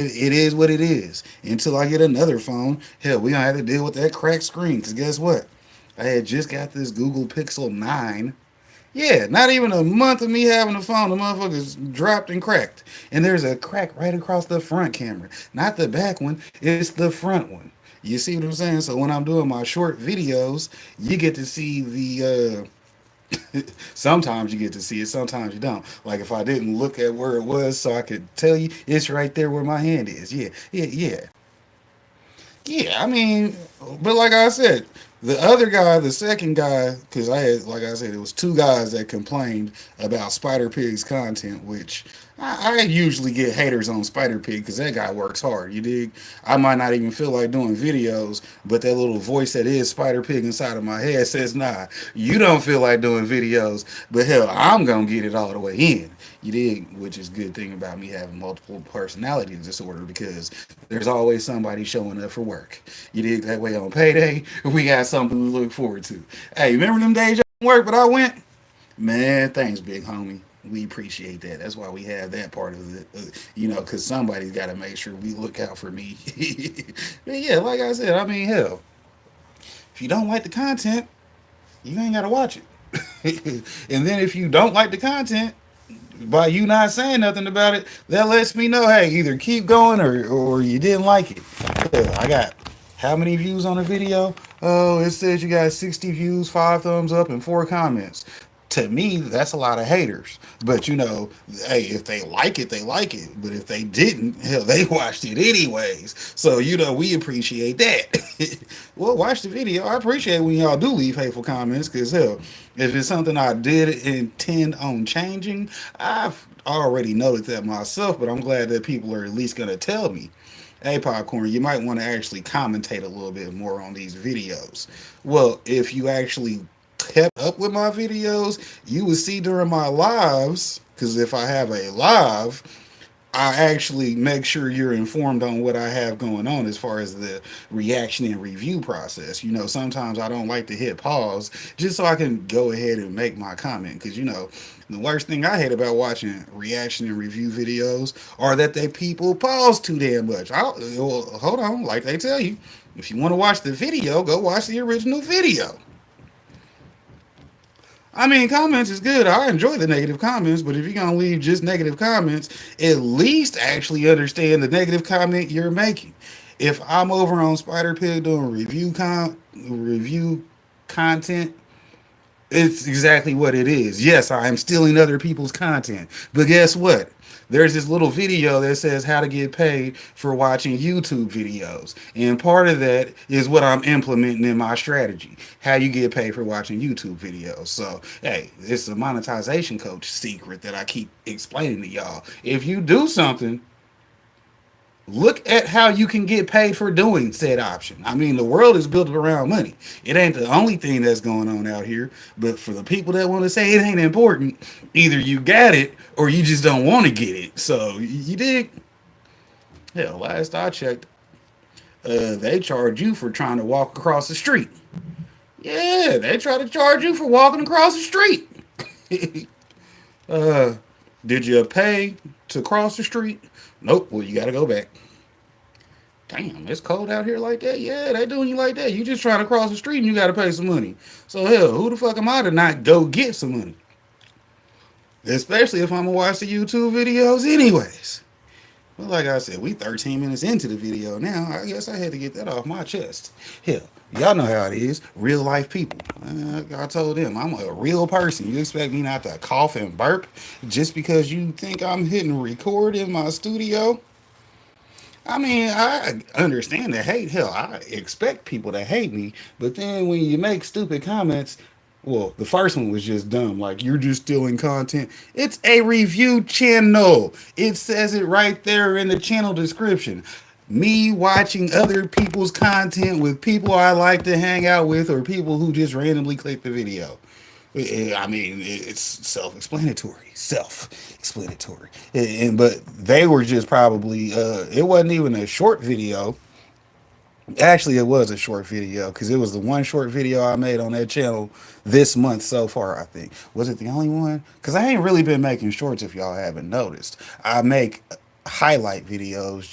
it is what it is. Until I get another phone, hell, we gonna have to deal with that cracked screen. Because guess what? I had just got this Google Pixel 9. Yeah, not even a month of me having the phone, the motherfucker's dropped and cracked. And there's a crack right across the front camera. Not the back one, it's the front one. You see what I'm saying? So when I'm doing my short videos, you get to see sometimes you get to see it, sometimes you don't. Like if I didn't look at where it was so I could tell you, it's right there where my hand is. Yeah, yeah, yeah. Yeah, I mean, but like I said, the other guy, the second guy, because I had, like I said, it was two guys that complained about Spider Pig's content, which I usually get haters on Spider Pig because that guy works hard. You dig? I might not even feel like doing videos, but that little voice that is Spider Pig inside of my head says, nah, you don't feel like doing videos, but hell, I'm going to get it all the way in. You dig? Which is a good thing about me having multiple personality disorder because there's always somebody showing up for work. You dig? That way on payday, we got something to look forward to. Hey, remember them days y'all work, but I went? Man, thanks, big homie. We appreciate that. That's why we have that part of it, because somebody's got to make sure we look out for me. But yeah, like I said, I mean, hell, if you don't like the content, you ain't got to watch it. And then if you don't like the content, by you not saying nothing about it, that lets me know, hey, either keep going or you didn't like it. Yeah, I got how many views on the video? Oh, it says you got 60 views, 5 thumbs up, and 4 comments. To me, that's a lot of haters. But hey, if they like it, they like it. But if they didn't, hell, they watched it anyways. So we appreciate that. Well, watch the video. I appreciate when y'all do leave hateful comments, because hell, if it's something I did intend on changing, I've already noted that myself. But I'm glad that people are at least gonna tell me, hey, Popcorn, you might want to actually commentate a little bit more on these videos. Well, if you actually kept up with my videos, you would see during my lives, because if I have a live, I actually make sure you're informed on what I have going on as far as the reaction and review process. Sometimes I don't like to hit pause just so I can go ahead and make my comment. Because, the worst thing I hate about watching reaction and review videos are that they people pause too damn much. Well, hold on, like they tell you, if you want to watch the video, go watch the original video. I mean, comments is good. I enjoy the negative comments, but if you're gonna leave just negative comments, at least actually understand the negative comment you're making. If I'm over on Spider Pig doing review content, it's exactly what it is. Yes, I am stealing other people's content. But guess what? There's this little video that says how to get paid for watching YouTube videos. And part of that is what I'm implementing in my strategy. How you get paid for watching YouTube videos. So, hey, it's a monetization coach secret that I keep explaining to y'all. If you do something, look at how you can get paid for doing said option. I mean, the world is built around money. It ain't the only thing that's going on out here. But for the people that want to say it ain't important, either you got it or you just don't want to get it. So you dig? Hell, last I checked, they charge you for trying to walk across the street. Yeah, they try to charge you for walking across the street. uh, did you pay to cross the street? Nope. Well, you got to go back. Damn, it's cold out here like that. Yeah, they doing you like that. You just trying to cross the street and you got to pay some money. So hell, who the fuck am I to not go get some money? Especially if I'm gonna watch the YouTube videos, anyways. Well, like I said, we 13 minutes into the video now. I guess I had to get that off my chest. Hell, y'all know how it is. Real life people. I told them I'm a real person. You expect me not to cough and burp just because you think I'm hitting record in my studio? I mean, I understand the hate. Hell, I expect people to hate me. But then when you make stupid comments, well, the first one was just dumb. Like, you're just stealing content. It's a review channel. It says it right there in the channel description. Me watching other people's content with people I like to hang out with or people who just randomly click the video. I mean, it's self-explanatory. Self-explanatory. But they were just probably. It wasn't even a short video. Actually, it was a short video because it was the one short video I made on that channel this month so far. I think was it the only one? Because I ain't really been making shorts. If y'all haven't noticed, I make highlight videos